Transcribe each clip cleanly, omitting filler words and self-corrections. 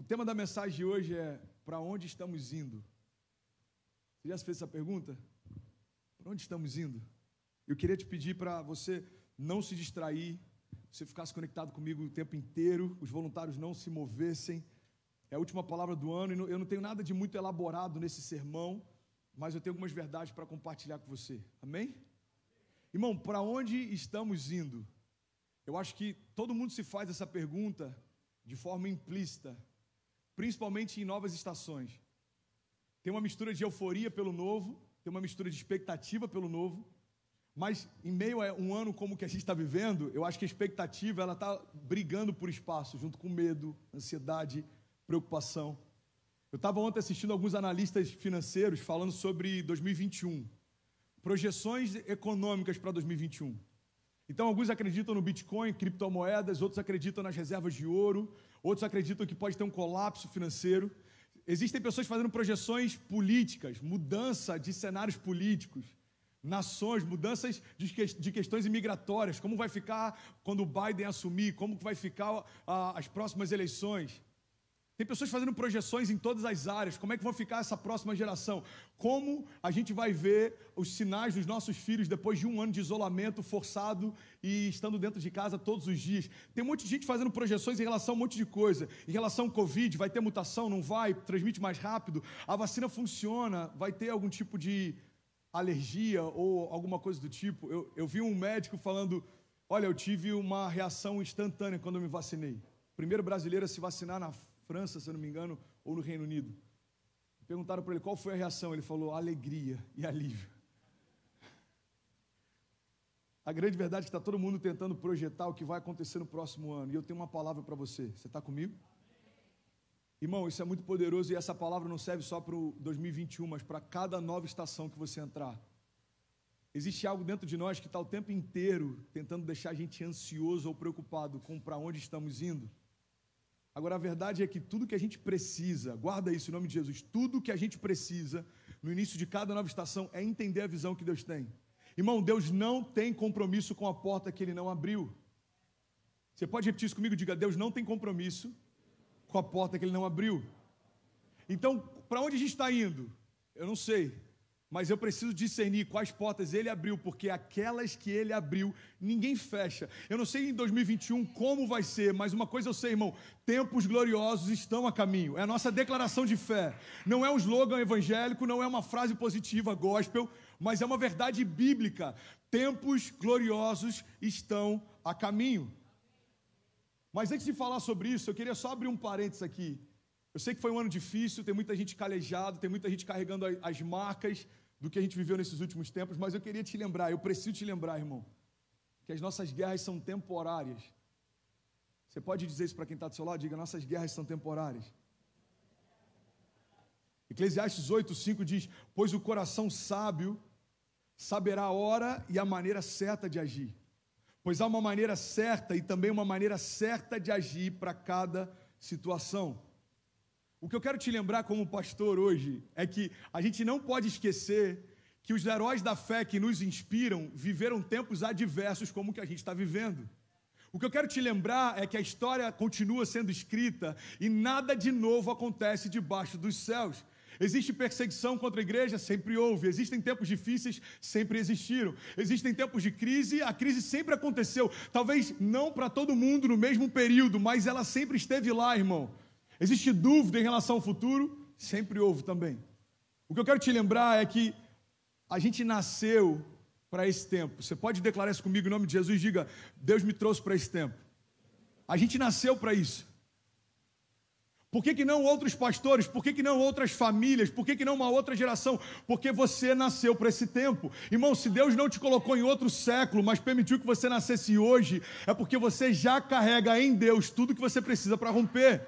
tema da mensagem de hoje é: para onde estamos indo? Você já se fez essa pergunta? Para onde estamos indo? Eu queria te pedir para você não se distrair, você ficasse conectado comigo o tempo inteiro, os voluntários não se movessem. É a última palavra do ano e eu não tenho nada de muito elaborado nesse sermão, mas eu tenho algumas verdades para compartilhar com você. Amém? Irmão, para onde estamos indo? Eu acho que todo mundo se faz essa pergunta de forma implícita, principalmente em novas estações. Tem uma mistura de euforia pelo novo, tem uma mistura de expectativa pelo novo, mas em meio a um ano como o que a gente está vivendo, eu acho que a expectativa ela está brigando por espaço, junto com medo, ansiedade, preocupação. Eu estava ontem assistindo alguns analistas financeiros falando sobre 2021, projeções econômicas para 2021. Então, alguns acreditam no Bitcoin, criptomoedas, outros acreditam nas reservas de ouro, outros acreditam que pode ter um colapso financeiro. Existem pessoas fazendo projeções políticas, mudança de cenários políticos, nações, mudanças de questões imigratórias, como vai ficar quando o Biden assumir, como vai ficar as próximas eleições. Tem pessoas fazendo projeções em todas as áreas, como é que vai ficar essa próxima geração, como a gente vai ver os sinais dos nossos filhos depois de um ano de isolamento forçado e estando dentro de casa todos os dias. Tem um monte de gente fazendo projeções em relação a um monte de coisa, em relação ao Covid, vai ter mutação, não vai, transmite mais rápido, a vacina funciona, vai ter algum tipo de alergia ou alguma coisa do tipo. Eu vi um médico falando, olha, eu tive uma reação instantânea quando eu me vacinei. Primeiro brasileiro a se vacinar na França, se eu não me engano, ou no Reino Unido. Perguntaram para ele qual foi a reação, ele falou alegria e alívio. A grande verdade é que está todo mundo tentando projetar o que vai acontecer no próximo ano, e eu tenho uma palavra para você está comigo? Irmão, isso é muito poderoso, e essa palavra não serve só para o 2021, mas para cada nova estação que você entrar. Existe algo dentro de nós que está o tempo inteiro tentando deixar a gente ansioso ou preocupado com para onde estamos indo. Agora, a verdade é que tudo que a gente precisa, guarda isso em nome de Jesus, tudo que a gente precisa no início de cada nova estação é entender a visão que Deus tem. Irmão, Deus não tem compromisso com a porta que Ele não abriu. Você pode repetir isso comigo? Diga, Deus não tem compromisso com a porta que Ele não abriu. Então, para onde a gente está indo? Eu não sei. Mas eu preciso discernir quais portas Ele abriu, porque aquelas que Ele abriu, ninguém fecha. Eu não sei em 2021 como vai ser, mas uma coisa eu sei, irmão, tempos gloriosos estão a caminho. É a nossa declaração de fé. Não é um slogan evangélico, não é uma frase positiva gospel, mas é uma verdade bíblica. Tempos gloriosos estão a caminho. Mas antes de falar sobre isso, eu queria só abrir um parênteses aqui. Eu sei que foi um ano difícil, tem muita gente calejada, tem muita gente carregando as marcas do que a gente viveu nesses últimos tempos, mas eu queria te lembrar, eu preciso te lembrar, irmão, que as nossas guerras são temporárias. Você pode dizer isso para quem está do seu lado? Diga, nossas guerras são temporárias. Eclesiastes 8:5 diz, pois o coração sábio saberá a hora e a maneira certa de agir. Pois há uma maneira certa e também uma maneira certa de agir para cada situação. O que eu quero te lembrar como pastor hoje é que a gente não pode esquecer que os heróis da fé que nos inspiram viveram tempos adversos como o que a gente está vivendo. O que eu quero te lembrar é que a história continua sendo escrita e nada de novo acontece debaixo dos céus. Existe perseguição contra a igreja? Sempre houve. Existem tempos difíceis? Sempre existiram. Existem tempos de crise? A crise sempre aconteceu. Talvez não para todo mundo no mesmo período, mas ela sempre esteve lá, irmão. Existe dúvida em relação ao futuro? Sempre houve também. O que eu quero te lembrar é que a gente nasceu para esse tempo. Você pode declarar isso comigo em nome de Jesus? Diga, Deus me trouxe para esse tempo. A gente nasceu para isso. Por que não outros pastores? Por que não outras famílias? Por que não uma outra geração? Porque você nasceu para esse tempo. Irmão, se Deus não te colocou em outro século, mas permitiu que você nascesse hoje, é porque você já carrega em Deus tudo que você precisa para romper.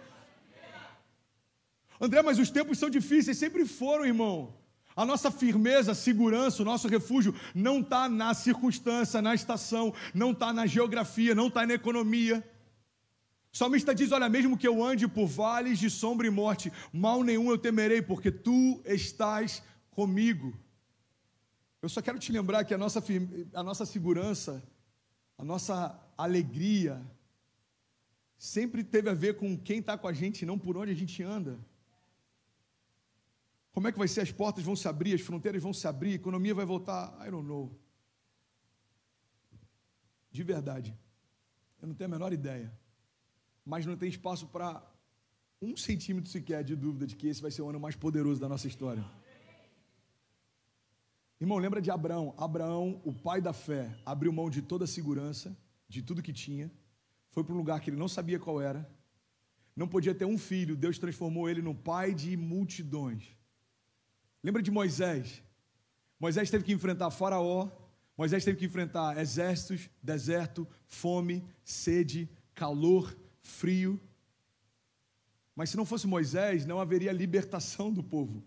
André, mas os tempos são difíceis, sempre foram, irmão. A nossa firmeza, segurança, o nosso refúgio não está na circunstância, na estação, não está na geografia, não está na economia. O salmista diz, olha, mesmo que eu ande por vales de sombra e morte, mal nenhum eu temerei, porque tu estás comigo. Eu só quero te lembrar que a nossa segurança, a nossa alegria, sempre teve a ver com quem está com a gente, não por onde a gente anda. Como é que vai ser? As portas vão se abrir, as fronteiras vão se abrir, a economia vai voltar? I don't know. De verdade, eu não tenho a menor ideia. Mas não tem espaço para 1 centímetro sequer de dúvida de que esse vai ser o ano mais poderoso da nossa história. Irmão, lembra de Abraão? Abraão, o pai da fé, abriu mão de toda a segurança, de tudo que tinha, foi para um lugar que ele não sabia qual era, não podia ter um filho, Deus transformou ele no pai de multidões. Lembra de Moisés? Moisés teve que enfrentar Faraó, Moisés teve que enfrentar exércitos, deserto, fome, sede, calor, frio. Mas se não fosse Moisés, não haveria libertação do povo.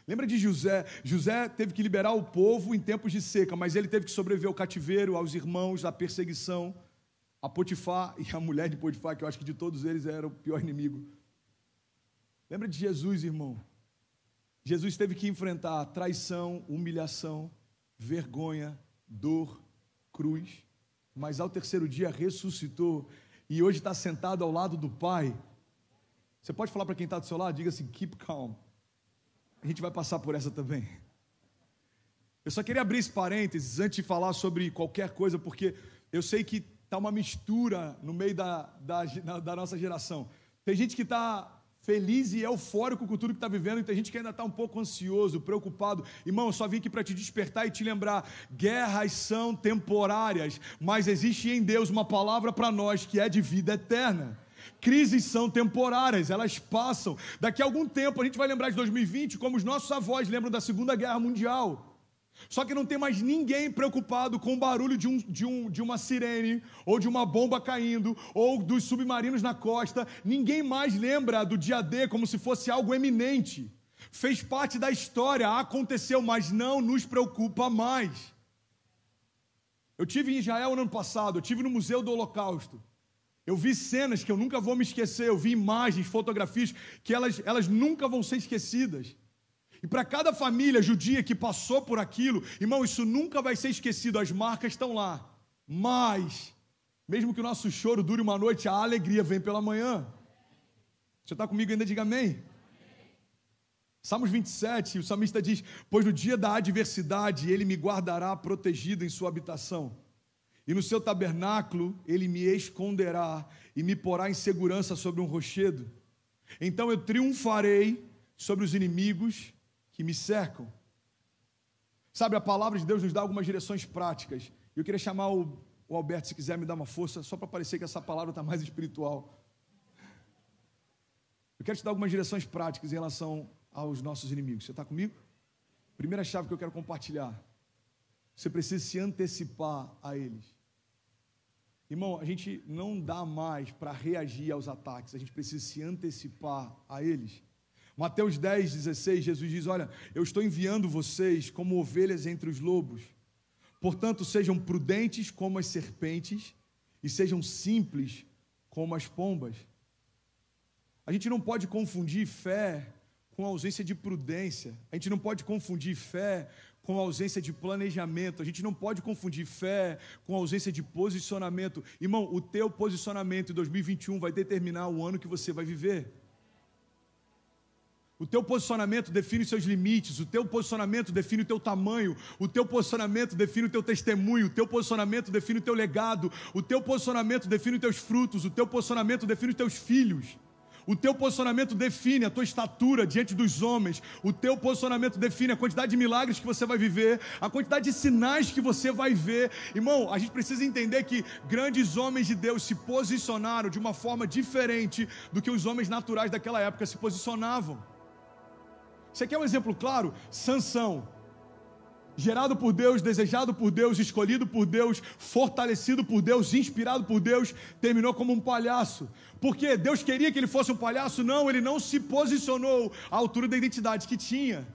Lembra de José? José teve que liberar o povo em tempos de seca, mas ele teve que sobreviver ao cativeiro, aos irmãos, à perseguição, a Potifar e a mulher de Potifar, que eu acho que de todos eles era o pior inimigo. Lembra de Jesus, irmão? Jesus teve que enfrentar traição, humilhação, vergonha, dor, cruz, mas ao terceiro dia ressuscitou e hoje está sentado ao lado do Pai. Você pode falar para quem está do seu lado? Diga assim, keep calm. A gente vai passar por essa também. Eu só queria abrir esse parênteses antes de falar sobre qualquer coisa, porque eu sei que está uma mistura no meio da nossa geração. Tem gente que está feliz e eufórico com tudo que está vivendo, e tem gente que ainda está um pouco ansioso, preocupado. Irmão, eu só vim aqui para te despertar e te lembrar, guerras são temporárias, mas existe em Deus uma palavra para nós que é de vida eterna. Crises são temporárias, elas passam. Daqui a algum tempo a gente vai lembrar de 2020 como os nossos avós lembram da Segunda Guerra Mundial. Só que não tem mais ninguém preocupado com o barulho de uma sirene, ou de uma bomba caindo, ou dos submarinos na costa. Ninguém mais lembra do dia D como se fosse algo eminente. Fez parte da história, aconteceu, mas não nos preocupa mais. Eu estive em Israel no ano passado, eu estive no Museu do Holocausto. Eu vi cenas que eu nunca vou me esquecer, eu vi imagens, fotografias, que elas nunca vão ser esquecidas. E para cada família judia que passou por aquilo, irmão, isso nunca vai ser esquecido, as marcas estão lá. Mas, mesmo que o nosso choro dure uma noite, a alegria vem pela manhã. Você está comigo ainda? Diga amém. Salmos 27, o salmista diz, pois no dia da adversidade ele me guardará protegido em sua habitação. E no seu tabernáculo ele me esconderá e me porá em segurança sobre um rochedo. Então eu triunfarei sobre os inimigos que me cercam. Sabe, a palavra de Deus nos dá algumas direções práticas. Eu queria chamar o Alberto, se quiser me dar uma força, só para parecer que essa palavra está mais espiritual. Eu quero te dar algumas direções práticas em relação aos nossos inimigos. Você está comigo? Primeira chave que eu quero compartilhar. Você precisa se antecipar a eles. Irmão, a gente não dá mais para reagir aos ataques, a gente precisa se antecipar a eles. Mateus 10, 16, Jesus diz, olha, eu estou enviando vocês como ovelhas entre os lobos. Portanto, sejam prudentes como as serpentes e sejam simples como as pombas. A gente não pode confundir fé com ausência de prudência. A gente não pode confundir fé com ausência de planejamento. A gente não pode confundir fé com ausência de posicionamento. Irmão, o teu posicionamento em 2021 vai determinar o ano que você vai viver. O teu posicionamento define os seus limites, o teu posicionamento define o teu tamanho, o teu posicionamento define o teu testemunho, o teu posicionamento define o teu legado, o teu posicionamento define os teus frutos, o teu posicionamento define os teus filhos. O teu posicionamento define a tua estatura diante dos homens. O teu posicionamento define a quantidade de milagres que você vai viver, a quantidade de sinais que você vai ver. Irmão, a gente precisa entender que grandes homens de Deus se posicionaram de uma forma diferente do que os homens naturais daquela época se posicionavam. Você quer um exemplo claro? Sansão. Gerado por Deus, desejado por Deus, escolhido por Deus, fortalecido por Deus, inspirado por Deus, terminou como um palhaço. Por quê? Deus queria que ele fosse um palhaço? Não, ele não se posicionou à altura da identidade que tinha.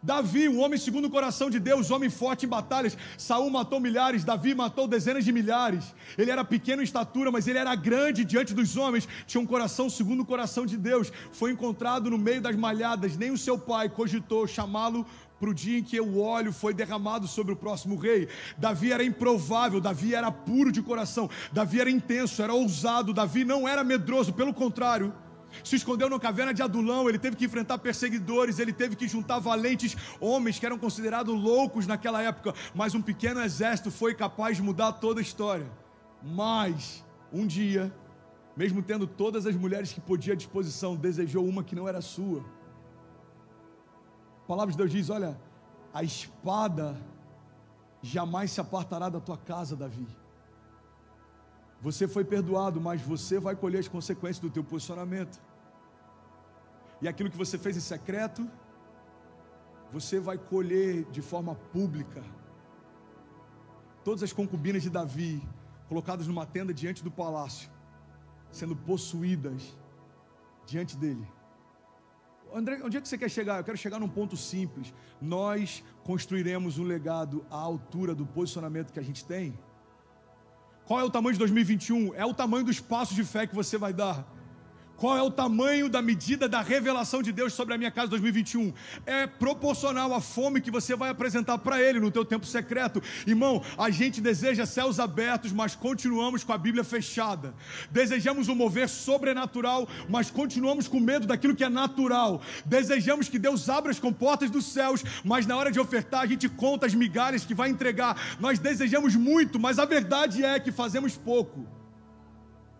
Davi, um homem segundo o coração de Deus, homem forte em batalhas. Saul matou milhares, Davi matou dezenas de milhares. Ele era pequeno em estatura, mas ele era grande diante dos homens. Tinha um coração segundo o coração de Deus. Foi encontrado no meio das malhadas. Nem o seu pai cogitou chamá-lo para o dia em que o óleo foi derramado sobre o próximo rei. Davi era improvável, Davi era puro de coração, Davi era intenso, era ousado, Davi não era medroso, pelo contrário, se escondeu na caverna de Adulão, ele teve que enfrentar perseguidores, ele teve que juntar valentes homens que eram considerados loucos naquela época, mas um pequeno exército foi capaz de mudar toda a história. Mas, um dia, mesmo tendo todas as mulheres que podia à disposição, desejou uma que não era sua. A palavra de Deus diz, olha, a espada jamais se apartará da tua casa, Davi. Você foi perdoado, mas você vai colher as consequências do teu posicionamento. E aquilo que você fez em secreto, você vai colher de forma pública. Todas as concubinas de Davi, colocadas numa tenda diante do palácio, sendo possuídas diante dele. André, onde é que você quer chegar? Eu quero chegar num ponto simples. Nós construiremos um legado à altura do posicionamento que a gente tem. Qual é o tamanho de 2021? É o tamanho dos passos de fé que você vai dar. Qual é o tamanho da medida da revelação de Deus sobre a minha casa 2021? É proporcional à fome que você vai apresentar para Ele no teu tempo secreto. Irmão, a gente deseja céus abertos, mas continuamos com a Bíblia fechada. Desejamos um mover sobrenatural, mas continuamos com medo daquilo que é natural. Desejamos que Deus abra as comportas dos céus, mas na hora de ofertar a gente conta as migalhas que vai entregar. Nós desejamos muito, mas a verdade é que fazemos pouco.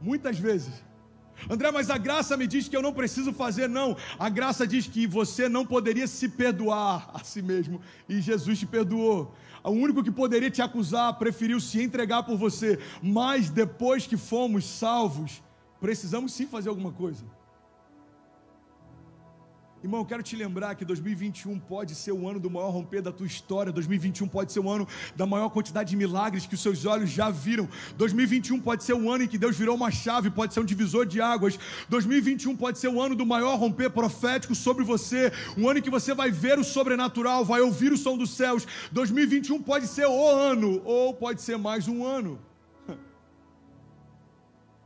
Muitas vezes. André, mas a graça me diz que eu não preciso fazer. Não, a graça diz que você não poderia se perdoar a si mesmo, e Jesus te perdoou. O único que poderia te acusar preferiu se entregar por você. Mas depois que fomos salvos, precisamos sim fazer alguma coisa. Irmão, eu quero te lembrar que 2021 pode ser o ano do maior romper da tua história. 2021 pode ser o ano da maior quantidade de milagres que os seus olhos já viram. 2021 pode ser o ano em que Deus virou uma chave, pode ser um divisor de águas. 2021 pode ser o ano do maior romper profético sobre você. Um ano em que você vai ver o sobrenatural, vai ouvir o som dos céus. 2021 pode ser o ano, ou pode ser mais um ano.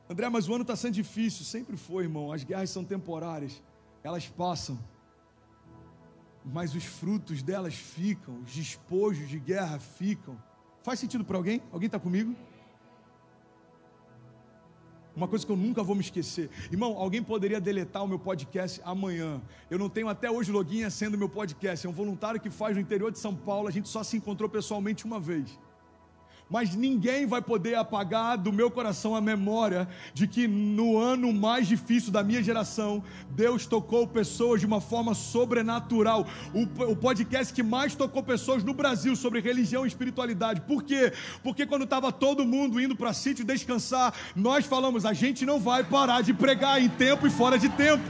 André, mas o ano está sendo difícil. Sempre foi, irmão. As guerras são temporárias. Elas passam, mas os frutos delas ficam, os despojos de guerra ficam. Faz sentido para alguém? Alguém está comigo? Uma coisa que eu nunca vou me esquecer. Irmão, alguém poderia deletar o meu podcast amanhã. Eu não tenho até hoje login sendo meu podcast. É um voluntário que faz no interior de São Paulo. A gente só se encontrou pessoalmente uma vez. Mas ninguém vai poder apagar do meu coração a memória de que no ano mais difícil da minha geração, Deus tocou pessoas de uma forma sobrenatural. O podcast que mais tocou pessoas no Brasil sobre religião e espiritualidade. Por quê? Porque quando estava todo mundo indo para sítio descansar, nós falamos, a gente não vai parar de pregar em tempo e fora de tempo.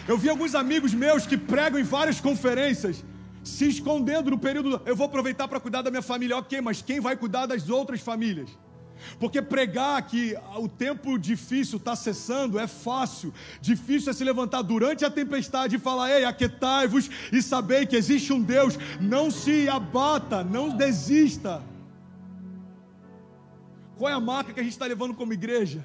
Eu vi alguns amigos meus que pregam em várias conferências, se escondendo no período, eu vou aproveitar para cuidar da minha família, ok, mas quem vai cuidar das outras famílias? Porque pregar que o tempo difícil está cessando é fácil. Difícil é se levantar durante a tempestade e falar, ei, aquietai-vos e sabei que existe um Deus. Não se abata, não desista. Qual é a marca que a gente está levando como igreja?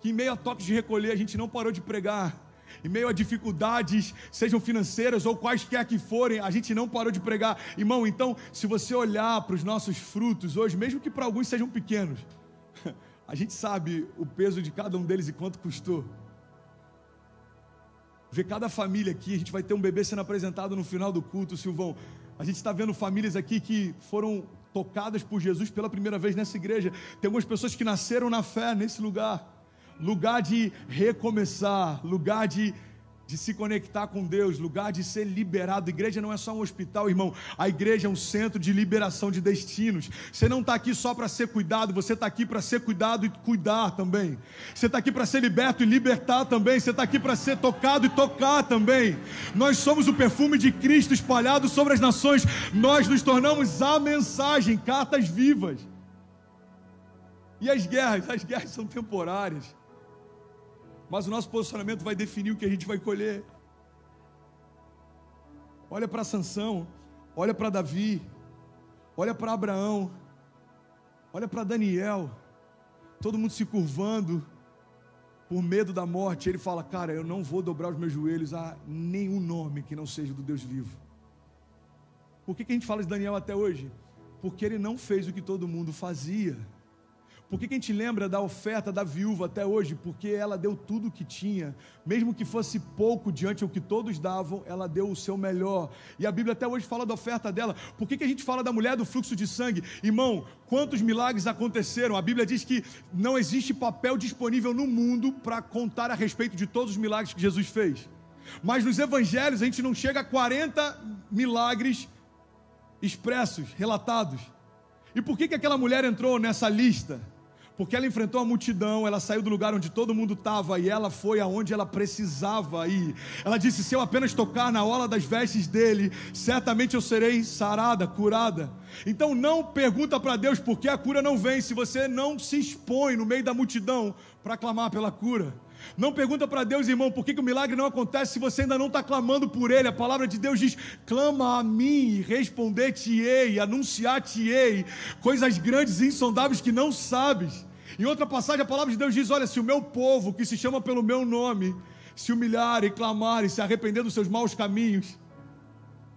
Que em meio a toques de recolher a gente não parou de pregar. Em meio a dificuldades, sejam financeiras ou quaisquer que forem, a gente não parou de pregar. Irmão, então, se você olhar para os nossos frutos hoje, mesmo que para alguns sejam pequenos, a gente sabe o peso de cada um deles e quanto custou. Ver cada família aqui, a gente vai ter um bebê sendo apresentado no final do culto, Silvão. A gente está vendo famílias aqui que foram tocadas por Jesus pela primeira vez nessa igreja. Tem algumas pessoas que nasceram na fé nesse lugar. Lugar de recomeçar, lugar de se conectar com Deus, lugar de ser liberado. A igreja não é só um hospital, irmão. A igreja é um centro de liberação de destinos. Você não está aqui só para ser cuidado, você está aqui para ser cuidado e cuidar também. Você está aqui para ser liberto e libertar também. Você está aqui para ser tocado e tocar também. Nós somos o perfume de Cristo espalhado sobre as nações. Nós nos tornamos a mensagem, cartas vivas. E as guerras são temporárias. Mas o nosso posicionamento vai definir o que a gente vai colher. Olha para Sansão, olha para Davi, olha para por medo da morte, ele fala, cara, eu não vou dobrar os meus joelhos a nenhum nome que não seja do Deus vivo. Por que a gente fala de Daniel até hoje? Porque ele não fez o que todo mundo fazia. Por que a gente lembra da oferta da viúva até hoje? Porque ela deu tudo o que tinha, mesmo que fosse pouco diante do que todos davam, ela deu o seu melhor, e a Bíblia até hoje fala da oferta dela. Por que a gente fala da mulher do fluxo de sangue? Irmão, quantos milagres aconteceram? A Bíblia diz que não existe papel disponível no mundo para contar a respeito de todos os milagres que Jesus fez, mas nos evangelhos a gente não chega a 40 milagres expressos, relatados. E por que aquela mulher entrou nessa lista? Porque ela enfrentou a multidão, ela saiu do lugar onde todo mundo estava e ela foi aonde ela precisava ir. Ela disse, se eu apenas tocar na orla das vestes dele, certamente eu serei sarada, curada. Então não pergunta para Deus por que a cura não vem, se você não se expõe no meio da multidão para clamar pela cura. Não pergunta para Deus, irmão, por que o milagre não acontece se você ainda não está clamando por ele. A palavra de Deus diz, clama a mim e responder-te-ei, anunciar-te-ei coisas grandes e insondáveis que não sabes. Em outra passagem a palavra de Deus diz, olha, se o meu povo que se chama pelo meu nome se humilhar e clamar e se arrepender dos seus maus caminhos,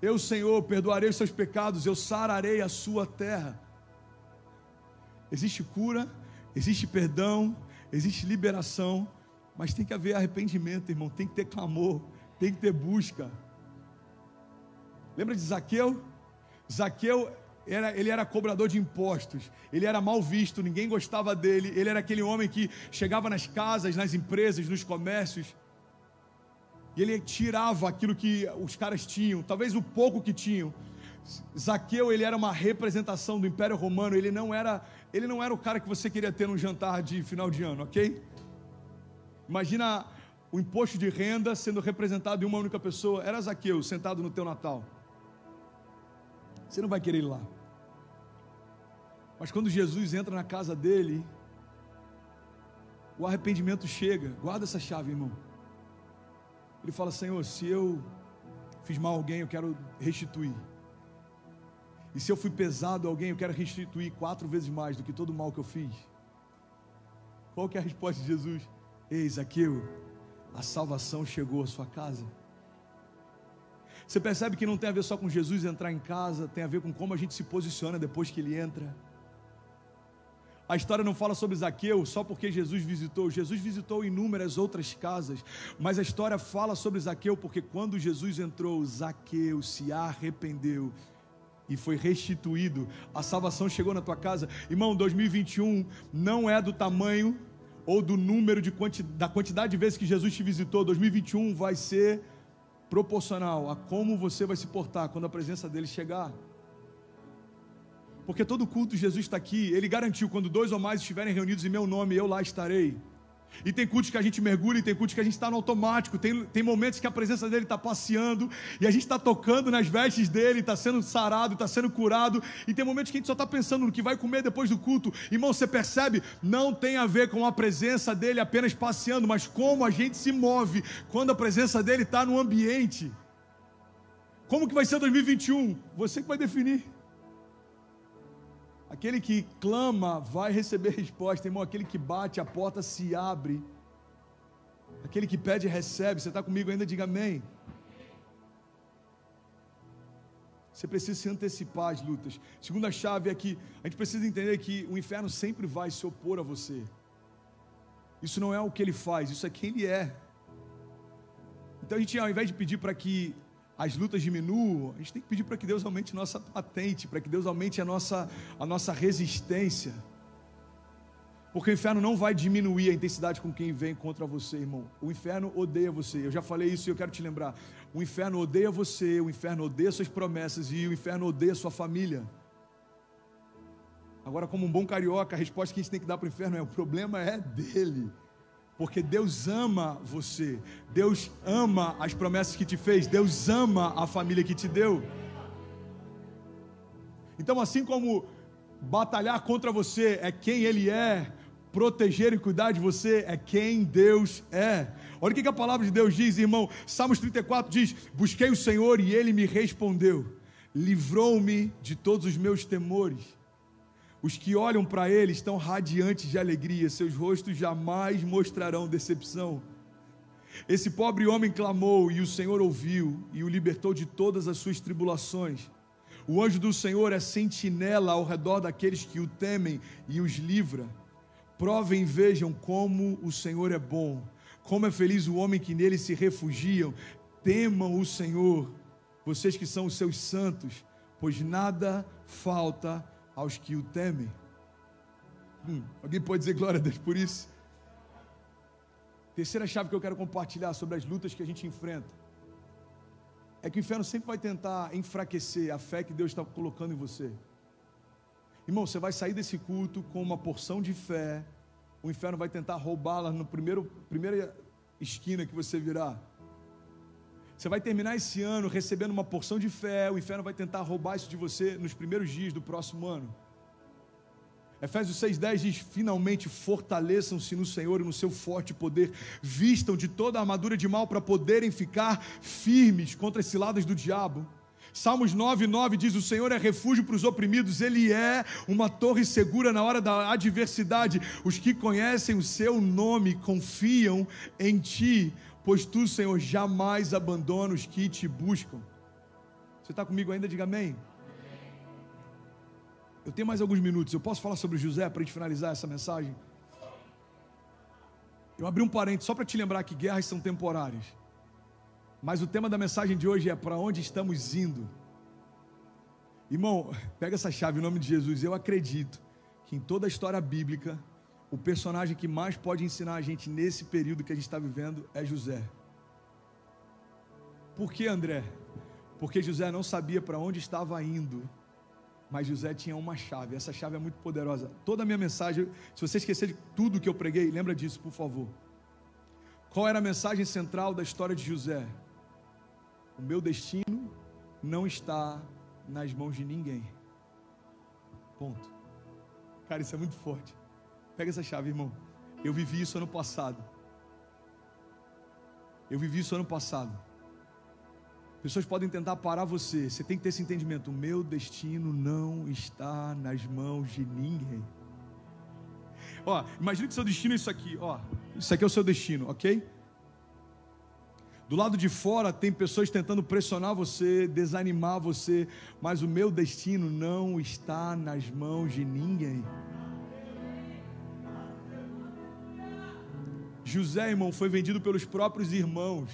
eu, Senhor, perdoarei os seus pecados, eu sararei a sua terra. Existe cura, existe perdão, existe liberação, mas tem que haver arrependimento, irmão, tem que ter clamor, tem que ter busca. Lembra de Zaqueu? Zaqueu, ele era cobrador de impostos, ele era mal visto, ninguém gostava dele, ele era aquele homem que chegava nas casas, nas empresas, nos comércios, e ele tirava aquilo que os caras tinham, talvez o pouco que tinham. Zaqueu, ele era uma representação do Império Romano, ele não era o cara que você queria ter num jantar de final de ano, ok? Imagina o imposto de renda sendo representado em uma única pessoa. Era Zaqueu sentado no teu Natal. Você não vai querer ir lá. Mas quando Jesus entra na casa dele, o arrependimento chega. Guarda essa chave, irmão. Ele fala, Senhor, se eu fiz mal a alguém, eu quero restituir. E se eu fui pesado a alguém, eu quero restituir 4 vezes mais do que todo o mal que eu fiz. Qual que é a resposta de Jesus? Ei, Zaqueu, a salvação chegou à sua casa. Você percebe que não tem a ver só com Jesus entrar em casa, tem a ver com como a gente se posiciona depois que ele entra. A história não fala sobre Zaqueu só porque Jesus visitou inúmeras outras casas, mas a história fala sobre Zaqueu porque quando Jesus entrou, Zaqueu se arrependeu e foi restituído. A salvação chegou na tua casa. Irmão, 2021 não é do tamanho ou do número da quantidade de vezes que Jesus te visitou. 2021 vai ser proporcional a como você vai se portar quando a presença dele chegar. Porque todo culto Jesus está aqui, ele garantiu, quando 2 ou mais estiverem reunidos em meu nome, eu lá estarei. E tem cultos que a gente mergulha, e tem cultos que a gente está no automático, tem momentos que a presença dele está passeando, e a gente está tocando nas vestes dele, está sendo sarado, está sendo curado, e tem momentos que a gente só está pensando no que vai comer depois do culto. Irmão, você percebe? Não tem a ver com a presença dele apenas passeando, mas como a gente se move quando a presença dele está no ambiente. Como que vai ser 2021? Você que vai definir. Aquele que clama vai receber resposta, irmão. Aquele que bate, a porta se abre. Aquele que pede, recebe. Você está comigo ainda? Diga amém. Você precisa se antecipar às lutas. Segunda chave é que a gente precisa entender que o inferno sempre vai se opor a você. Isso não é o que ele faz, isso é quem ele é. Então a gente, ao invés de pedir para que as lutas diminuam, a gente tem que pedir para que Deus aumente nossa patente, para que Deus aumente a nossa resistência, porque o inferno não vai diminuir a intensidade com quem vem contra você, irmão. O inferno odeia você, eu já falei isso e eu quero te lembrar. O inferno odeia você, o inferno odeia suas promessas e o inferno odeia sua família. Agora, como um bom carioca, a resposta que a gente tem que dar para o inferno é: o problema é dele. Porque Deus ama você, Deus ama as promessas que te fez, Deus ama a família que te deu. Então, assim como batalhar contra você é quem Ele é, proteger e cuidar de você é quem Deus é. Olha o que a palavra de Deus diz, irmão. Salmos 34 diz: busquei o Senhor e Ele me respondeu, livrou-me de todos os meus temores. Os que olham para ele estão radiantes de alegria, seus rostos jamais mostrarão decepção. Esse pobre homem clamou e o Senhor ouviu e o libertou de todas as suas tribulações. O anjo do Senhor é sentinela ao redor daqueles que o temem e os livra. Provem e vejam como o Senhor é bom, como é feliz o homem que nele se refugiam. Temam o Senhor, vocês que são os seus santos, pois nada falta aos que o temem. Alguém pode dizer glória a Deus por isso? Terceira chave que eu quero compartilhar sobre as lutas que a gente enfrenta é que o inferno sempre vai tentar enfraquecer a fé que Deus está colocando em você. Irmão, você vai sair desse culto com uma porção de fé, o inferno vai tentar roubá-la na primeira esquina que você virar. Você vai terminar esse ano recebendo uma porção de fé, o inferno vai tentar roubar isso de você nos primeiros dias do próximo ano. Efésios 6,10 diz: finalmente fortaleçam-se no Senhor e no seu forte poder, vistam de toda a armadura de mal para poderem ficar firmes contra as ciladas do diabo. Salmos 9,9 diz: o Senhor é refúgio para os oprimidos, Ele é uma torre segura na hora da adversidade. Os que conhecem o seu nome confiam em Ti, pois Tu, Senhor, jamais abandona os que Te buscam. Você está comigo ainda? Diga amém. Eu tenho mais alguns minutos, eu posso falar sobre José para a gente finalizar essa mensagem? Eu abri um parênteses só para te lembrar que guerras são temporárias. Mas o tema da mensagem de hoje é: para onde estamos indo? Irmão, pega essa chave em nome de Jesus. Eu acredito que em toda a história bíblica, o personagem que mais pode ensinar a gente nesse período que a gente está vivendo é José. Por que, André? Porque José não sabia para onde estava indo, mas José tinha uma chave. Essa chave é muito poderosa. Toda a minha mensagem, se você esquecer de tudo que eu preguei, lembra disso, por favor. Qual era a mensagem central da história de José? O meu destino não está nas mãos de ninguém. Ponto. Cara, isso é muito forte. Pega essa chave, irmão. Eu vivi isso ano passado. Pessoas podem tentar parar você. Você tem que ter esse entendimento. O meu destino não está nas mãos de ninguém. Imagina que seu destino é isso aqui. Isso aqui é o seu destino, ok? Do lado de fora tem pessoas tentando pressionar você, desanimar você, mas o meu destino não está nas mãos de ninguém. José, irmão, foi vendido pelos próprios irmãos.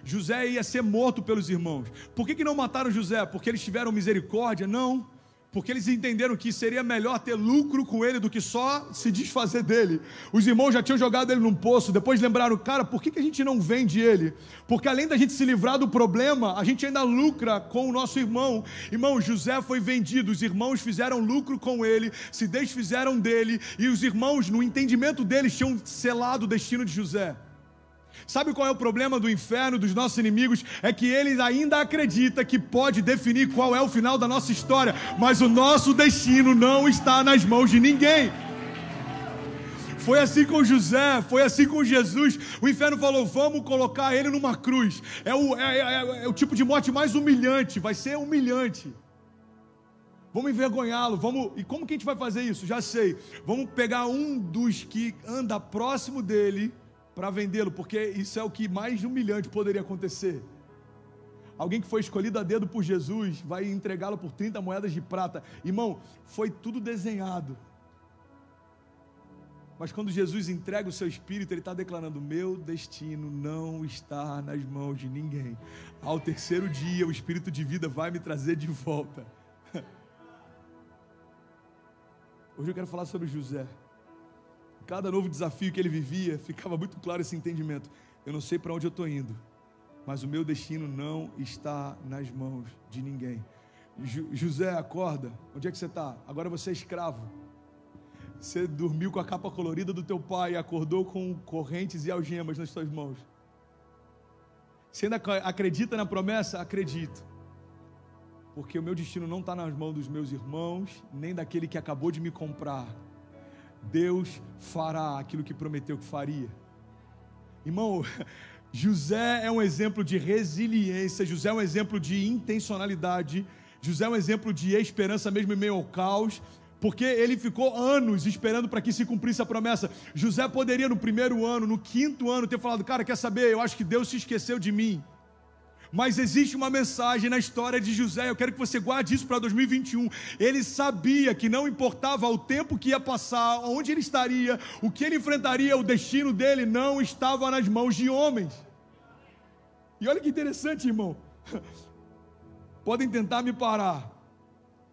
José ia ser morto pelos irmãos. Por que não mataram José? Porque eles tiveram misericórdia? Não. Porque eles entenderam que seria melhor ter lucro com ele do que só se desfazer dele. Os irmãos já tinham jogado ele num poço. Depois lembraram: cara, por que a gente não vende ele? Porque além da gente se livrar do problema, a gente ainda lucra com o nosso irmão. Irmão, José foi vendido. Os irmãos fizeram lucro com ele, se desfizeram dele. E os irmãos, no entendimento deles, tinham selado o destino de José. Sabe qual é o problema do inferno, dos nossos inimigos? É que eles ainda acreditam que pode definir qual é o final da nossa história, mas o nosso destino não está nas mãos de ninguém. Foi assim com José, foi assim com Jesus. O inferno falou: vamos colocar ele numa cruz. É o tipo de morte mais humilhante, vai ser humilhante. Vamos envergonhá-lo, E como que a gente vai fazer isso? Já sei. Vamos pegar um dos que anda próximo dele para vendê-lo, porque isso é o que mais humilhante poderia acontecer. Alguém que foi escolhido a dedo por Jesus vai entregá-lo por 30 moedas de prata. Irmão, foi tudo desenhado. Mas quando Jesus entrega o seu espírito, ele está declarando: meu destino não está nas mãos de ninguém. Ao terceiro dia, o espírito de vida vai me trazer de volta. Hoje eu quero falar sobre José. Cada novo desafio que ele vivia, ficava muito claro esse entendimento: eu não sei para onde eu estou indo, mas o meu destino não está nas mãos de ninguém. José, acorda. Onde é que você está? Agora você é escravo. Você dormiu com a capa colorida do teu pai e acordou com correntes e algemas nas suas mãos. Você ainda acredita na promessa? Acredito. Porque o meu destino não está nas mãos dos meus irmãos, nem daquele que acabou de me comprar. Deus fará aquilo que prometeu que faria. Irmão, José é um exemplo de resiliência, José é um exemplo de intencionalidade, José é um exemplo de esperança mesmo em meio ao caos, porque ele ficou anos esperando para que se cumprisse a promessa. José poderia no primeiro ano, no quinto ano, ter falado: cara, quer saber, eu acho que Deus se esqueceu de mim. Mas existe uma mensagem na história de José, eu quero que você guarde isso para 2021. Ele sabia que não importava o tempo que ia passar, onde ele estaria, o que ele enfrentaria, o destino dele não estava nas mãos de homens. E olha que interessante, irmão. Podem tentar me parar,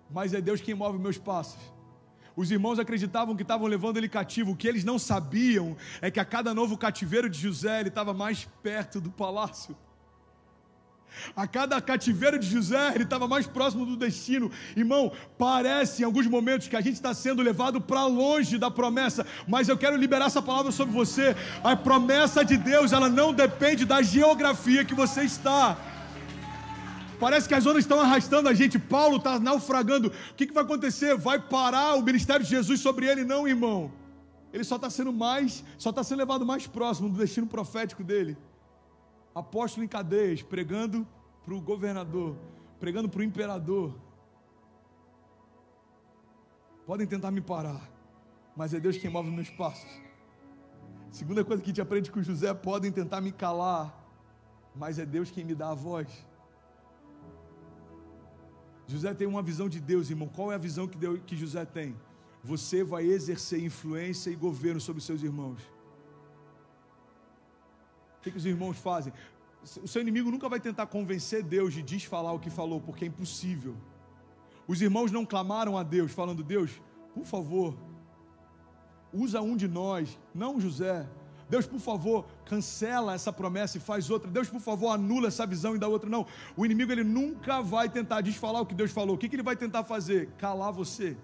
mas é Deus quem move meus passos. Os irmãos acreditavam que estavam levando ele cativo. O que eles não sabiam é que a cada novo cativeiro de José, ele estava mais perto do palácio. A cada cativeiro de José, ele estava mais próximo do destino. Irmão, parece em alguns momentos que a gente está sendo levado para longe da promessa, mas eu quero liberar essa palavra sobre você. A promessa de Deus, ela não depende da geografia que você está. Parece que as ondas estão arrastando a gente. Paulo está naufragando. O que vai acontecer? Vai parar o ministério de Jesus sobre ele? Não, irmão. Ele só está sendo levado mais próximo do destino profético dele. Apóstolo em cadeias, pregando para o governador, pregando para o imperador. Podem tentar me parar, mas é Deus quem move meus passos. Segunda coisa que a gente aprende com José: podem tentar me calar, mas é Deus quem me dá a voz. José tem uma visão de Deus, irmão. Qual é a visão que José tem? Você vai exercer influência e governo sobre os seus irmãos. O que os irmãos fazem? O seu inimigo nunca vai tentar convencer Deus de desfalar o que falou, porque é impossível. Os irmãos não clamaram a Deus, falando: Deus, por favor, usa um de nós, não José. Deus, por favor, cancela essa promessa e faz outra. Deus, por favor, anula essa visão e dá outra. Não, o inimigo ele nunca vai tentar desfalar o que Deus falou. O que ele vai tentar fazer? Calar você,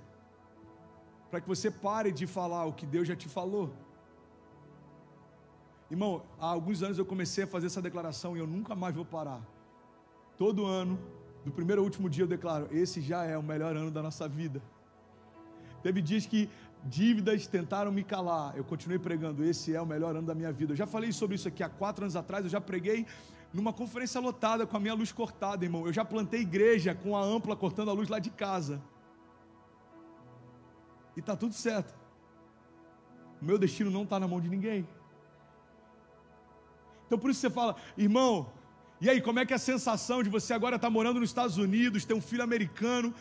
para que você pare de falar o que Deus já te falou. Irmão, há alguns anos eu comecei a fazer essa declaração e eu nunca mais vou parar. Todo ano, do primeiro ao último dia eu declaro: esse já é o melhor ano da nossa vida. Teve dias que dívidas tentaram me calar, eu continuei pregando: esse é o melhor ano da minha vida. Eu já falei sobre isso aqui há 4 anos atrás, eu já preguei numa conferência lotada com a minha luz cortada, irmão. Eu já plantei igreja com a ampla cortando a luz lá de casa. E está tudo certo. O meu destino não está na mão de ninguém. Então por isso você fala: irmão, e aí, como é que é a sensação de você agora estar morando nos Estados Unidos, ter um filho americano?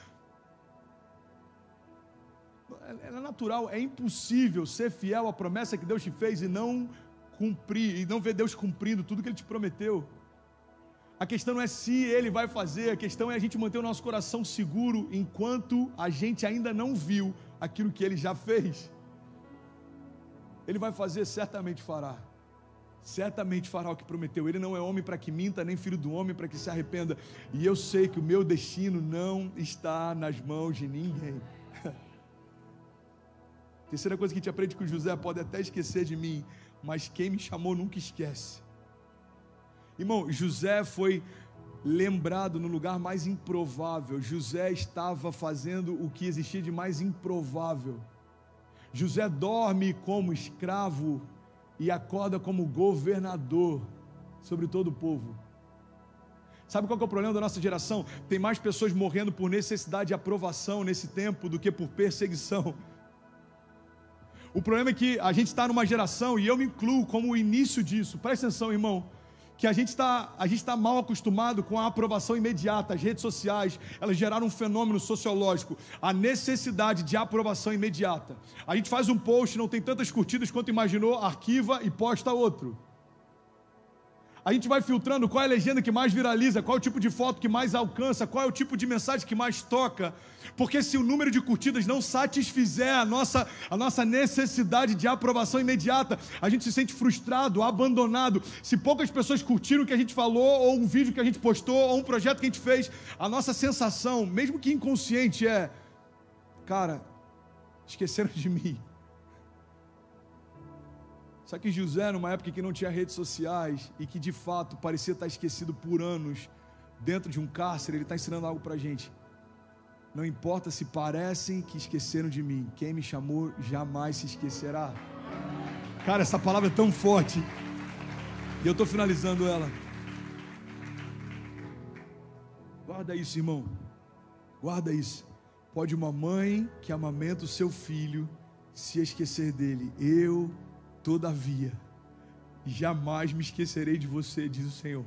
É natural, é impossível ser fiel à promessa que Deus te fez e não cumprir, e não ver Deus cumprindo tudo que Ele te prometeu. A questão não é se Ele vai fazer, a questão é a gente manter o nosso coração seguro enquanto a gente ainda não viu aquilo que Ele já fez. Ele vai fazer, certamente fará. Certamente fará o que prometeu. Ele não é homem para que minta, nem filho do homem para que se arrependa. E eu sei que o meu destino não está nas mãos de ninguém. Terceira coisa que a gente aprende com José: pode até esquecer de mim, mas quem me chamou nunca esquece. Irmão, José foi lembrado no lugar mais improvável. José estava fazendo o que existia de mais improvável. José dorme como escravo e acorda como governador sobre todo o povo. Sabe qual que é o problema da nossa geração? Tem mais pessoas morrendo por necessidade de aprovação nesse tempo do que por perseguição. O problema é que a gente está numa geração, e eu me incluo como o início disso. Presta atenção, irmão, que a gente está mal acostumado com a aprovação imediata. As redes sociais, elas geraram um fenômeno sociológico, a necessidade de aprovação imediata. A gente faz um post, não tem tantas curtidas quanto imaginou, arquiva e posta outro. A gente vai filtrando qual é a legenda que mais viraliza, qual é o tipo de foto que mais alcança, qual é o tipo de mensagem que mais toca, porque se o número de curtidas não satisfizer a nossa necessidade de aprovação imediata, a gente se sente frustrado, abandonado. Se poucas pessoas curtiram o que a gente falou, ou um vídeo que a gente postou, ou um projeto que a gente fez, a nossa sensação, mesmo que inconsciente, é: cara, esqueceram de mim. Só que José, numa época que não tinha redes sociais e que de fato parecia estar esquecido por anos dentro de um cárcere, ele está ensinando algo para a gente. Não importa se parecem que esqueceram de mim, quem me chamou jamais se esquecerá. Cara, essa palavra é tão forte, e eu estou finalizando ela. Guarda isso, irmão, guarda isso. pode uma mãe que amamenta o seu filho se esquecer dele? Eu, todavia, jamais me esquecerei de você, diz o Senhor.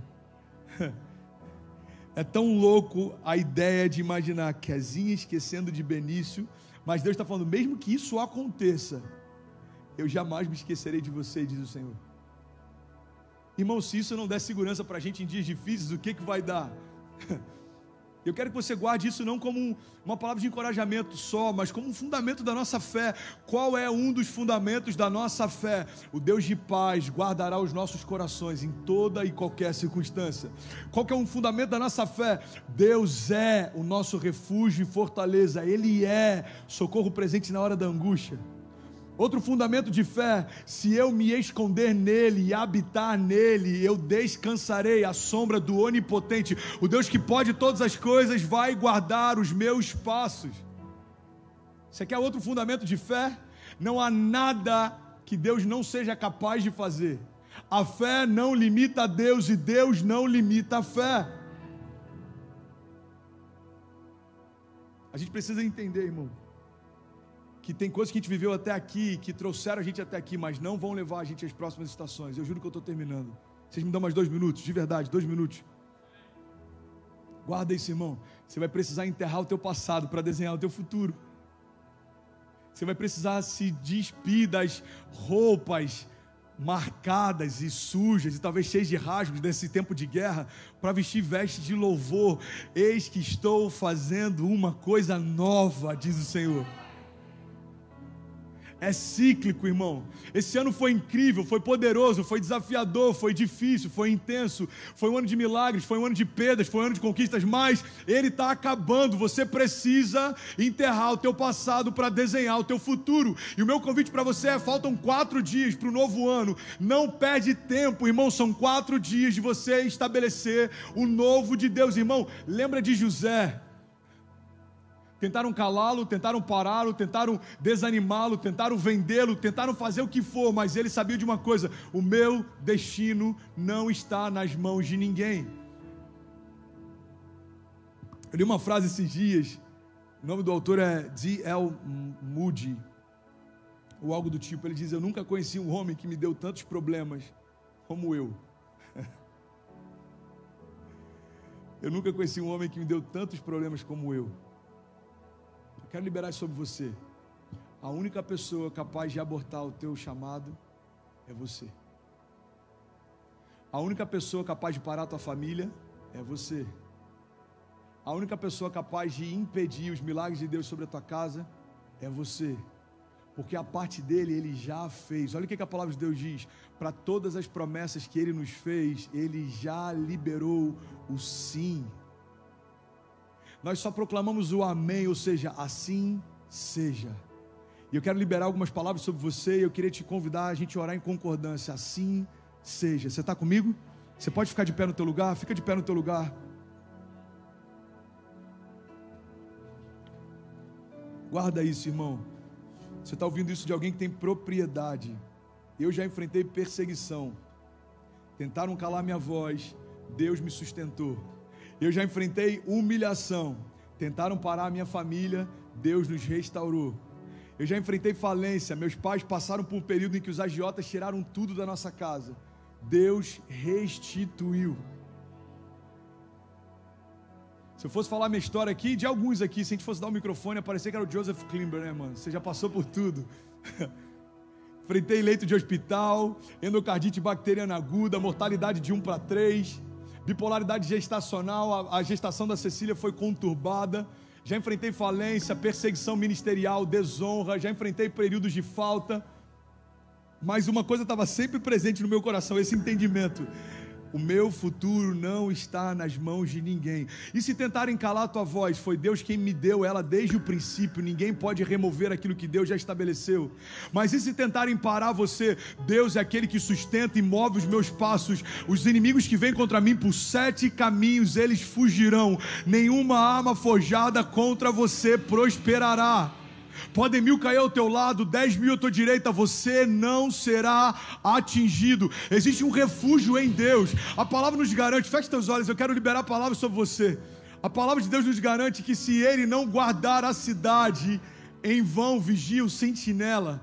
É tão louco a ideia de imaginar Kezinha esquecendo de Benício, mas Deus está falando, mesmo que isso aconteça, eu jamais me esquecerei de você, diz o Senhor. Irmão, se isso não der segurança para a gente em dias difíceis, o que vai dar? Eu quero que você guarde isso não como uma palavra de encorajamento só, mas como um fundamento da nossa fé. Qual é um dos fundamentos da nossa fé? O Deus de paz guardará os nossos corações em toda e qualquer circunstância. Qual que é um fundamento da nossa fé? Deus é o nosso refúgio e fortaleza. Ele é socorro presente na hora da angústia. Outro fundamento de fé: se eu me esconder nele e habitar nele, eu descansarei à sombra do Onipotente. O Deus que pode todas as coisas vai guardar os meus passos. Você quer outro fundamento de fé? Não há nada que Deus não seja capaz de fazer. A fé não limita a Deus e Deus não limita a fé. A gente precisa entender, irmão, que tem coisas que a gente viveu até aqui, que trouxeram a gente até aqui, mas não vão levar a gente às próximas estações. Eu juro que eu estou terminando. Vocês me dão mais 2 minutos, de verdade, 2 minutos. Guarda isso, irmão. Você vai precisar enterrar o teu passado para desenhar o teu futuro. Você vai precisar se despir das roupas marcadas e sujas e talvez cheias de rasgos desse tempo de guerra, para vestir vestes de louvor. Eis que estou fazendo uma coisa nova, diz o Senhor. É cíclico, irmão. Esse ano foi incrível, foi poderoso, foi desafiador, foi difícil, foi intenso, foi um ano de milagres, foi um ano de perdas, foi um ano de conquistas, mas ele está acabando. Você precisa enterrar o teu passado para desenhar o teu futuro. E o meu convite para você é: faltam 4 dias para o novo ano. Não perde tempo, irmão. São 4 dias de você estabelecer o novo de Deus. Irmão, lembra de José? Tentaram calá-lo, tentaram pará-lo, tentaram desanimá-lo, tentaram vendê-lo, tentaram fazer o que for, mas ele sabia de uma coisa: o meu destino não está nas mãos de ninguém. Eu li uma frase esses dias, o nome do autor é D.L. Moody, ou algo do tipo. Ele diz: eu nunca conheci um homem que me deu tantos problemas como eu. Eu nunca conheci um homem que me deu tantos problemas como eu. Quero liberar isso sobre você. A única pessoa capaz de abortar o teu chamado é você. A única pessoa capaz de parar a tua família é você. A única pessoa capaz de impedir os milagres de Deus sobre a tua casa é você. Porque a parte dele, ele já fez. Olha o que a palavra de Deus diz: para todas as promessas que ele nos fez, ele já liberou o sim. Nós só proclamamos o amém, ou seja, assim seja. E eu quero liberar algumas palavras sobre você, e eu queria te convidar a gente orar em concordância. Assim seja. Você está comigo? Você pode ficar de pé no teu lugar? Fica de pé no teu lugar. Guarda isso, irmão. Você está ouvindo isso de alguém que tem propriedade. Eu já enfrentei perseguição. Tentaram calar minha voz, Deus me sustentou. Eu já enfrentei humilhação. Tentaram parar a minha família, Deus nos restaurou. Eu já enfrentei falência. Meus pais passaram por um período em que os agiotas tiraram tudo da nossa casa. Deus restituiu. Se eu fosse falar minha história aqui, de alguns aqui, se a gente fosse dar o microfone, ia parecer que era o Joseph Klimber, né, mano? Você já passou por tudo. Enfrentei leito de hospital, endocardite bacteriana aguda, mortalidade de 1:3, bipolaridade gestacional, a gestação da Cecília foi conturbada. Já enfrentei falência, perseguição ministerial, desonra, já enfrentei períodos de falta. Mas uma coisa estava sempre presente no meu coração, esse entendimento: o meu futuro não está nas mãos de ninguém. E se tentarem calar a tua voz, foi Deus quem me deu ela desde o princípio. Ninguém pode remover aquilo que Deus já estabeleceu. Mas e se tentarem parar você? Deus é aquele que sustenta e move os meus passos. Os inimigos que vêm contra mim por 7 caminhos, eles fugirão. Nenhuma arma forjada contra você prosperará. Podem 1000 cair ao teu lado, 10.000 à tua direita, você não será atingido. Existe um refúgio em Deus. A palavra nos garante. Feche teus olhos, eu quero liberar a palavra sobre você. A palavra de Deus nos garante que se ele não guardar a cidade, em vão vigia o sentinela.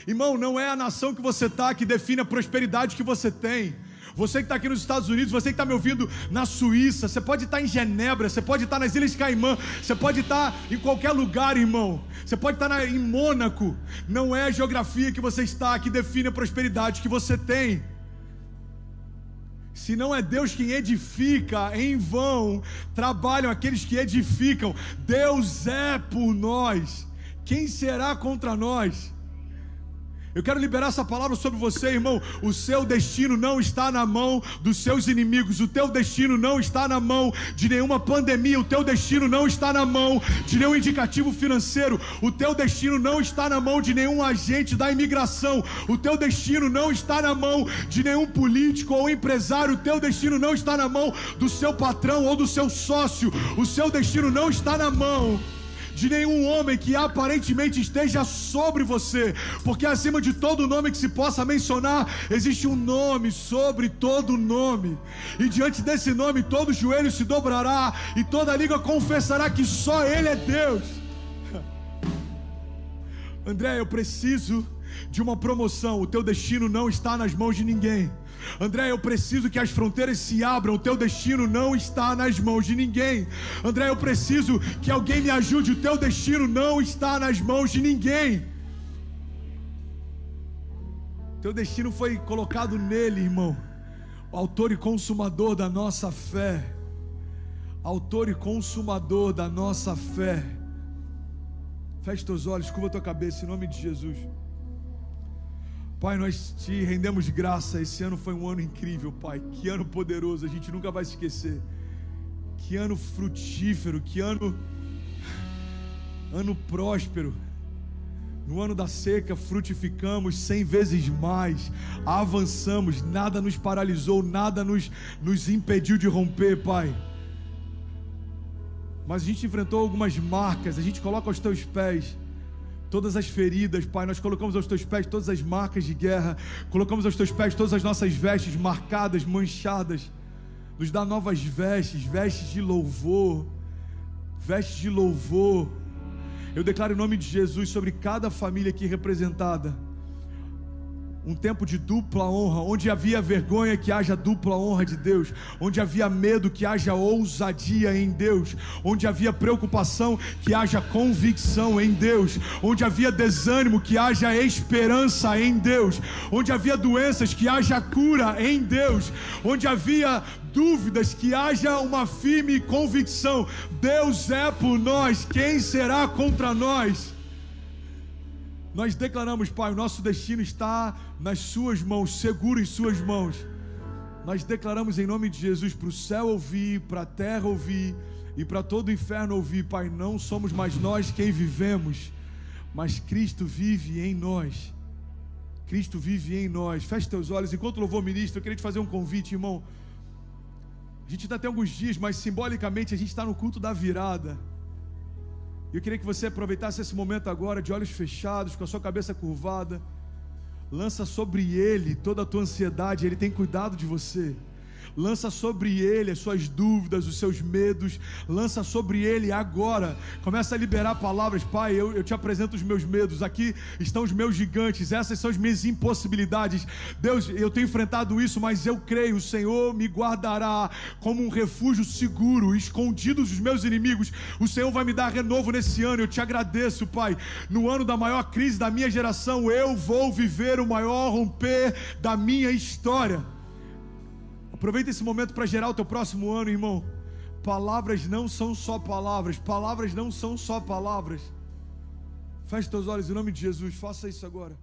Irmão, não é a nação que você está que define a prosperidade que você tem. Você que está aqui nos Estados Unidos, você que está me ouvindo na Suíça, você pode estar em Genebra, você pode estar nas Ilhas Caimã, você pode estar em qualquer lugar, irmão. Você pode estar em Mônaco. Não é a geografia que você está que define a prosperidade que você tem. Se não é Deus quem edifica, em vão trabalham aqueles que edificam. Deus é por nós. Quem será contra nós? Eu quero liberar essa palavra sobre você, irmão. O seu destino não está na mão dos seus inimigos. O teu destino não está na mão de nenhuma pandemia. O teu destino não está na mão de nenhum indicativo financeiro. O teu destino não está na mão de nenhum agente da imigração. O teu destino não está na mão de nenhum político ou empresário. O teu destino não está na mão do seu patrão ou do seu sócio. O seu destino não está na mão de nenhum homem que aparentemente esteja sobre você, porque acima de todo nome que se possa mencionar, existe um nome sobre todo nome, e diante desse nome todo joelho se dobrará, e toda língua confessará que só Ele é Deus. André, eu preciso de uma promoção. O teu destino não está nas mãos de ninguém. André, eu preciso que as fronteiras se abram. O teu destino não está nas mãos de ninguém. André, eu preciso que alguém me ajude. O teu destino não está nas mãos de ninguém. O teu destino foi colocado nele, irmão. O autor e consumador da nossa fé. Autor e consumador da nossa fé. Feche teus olhos, curva tua cabeça em nome de Jesus. Pai, nós te rendemos graça. Esse ano foi um ano incrível, Pai. Que ano poderoso, a gente nunca vai se esquecer. Que ano frutífero, que ano próspero. No ano da seca frutificamos 100 vezes mais, avançamos, nada nos paralisou, nada nos impediu de romper, Pai. Mas a gente enfrentou algumas marcas. A gente coloca aos teus pés todas as feridas, Pai. Nós colocamos aos teus pés todas as marcas de guerra. Colocamos aos teus pés todas as nossas vestes marcadas, manchadas. Nos dá novas vestes, vestes de louvor. Vestes de louvor. Eu declaro em nome de Jesus sobre cada família aqui representada um tempo de dupla honra. Onde havia vergonha, que haja dupla honra de Deus. Onde havia medo, que haja ousadia em Deus. Onde havia preocupação, que haja convicção em Deus. Onde havia desânimo, que haja esperança em Deus. Onde havia doenças, que haja cura em Deus. Onde havia dúvidas, que haja uma firme convicção. Deus é por nós, quem será contra nós? Nós declaramos, Pai, o nosso destino está nas suas mãos, seguro em suas mãos. Nós declaramos em nome de Jesus para o céu ouvir, para a terra ouvir e para todo o inferno ouvir, Pai. Não somos mais nós quem vivemos, mas Cristo vive em nós. Cristo vive em nós. Feche teus olhos. Enquanto o louvor ministra, eu queria te fazer um convite, irmão. A gente ainda tem alguns dias, mas simbolicamente a gente está no culto da virada. Eu queria que você aproveitasse esse momento agora, de olhos fechados, com a sua cabeça curvada. Lança sobre Ele toda a tua ansiedade. Ele tem cuidado de você. Lança sobre Ele as suas dúvidas, os seus medos. Lança sobre Ele agora. Começa a liberar palavras. Pai, eu te apresento os meus medos. Aqui estão os meus gigantes. Essas são as minhas impossibilidades. Deus, eu tenho enfrentado isso, mas eu creio. O Senhor me guardará como um refúgio seguro, escondido dos meus inimigos. O Senhor vai me dar renovo nesse ano. Eu te agradeço, Pai. No ano da maior crise da minha geração, eu vou viver o maior romper da minha história. Aproveita esse momento para gerar o teu próximo ano, irmão. Palavras não são só palavras. Palavras não são só palavras. Feche teus olhos em nome de Jesus. Faça isso agora.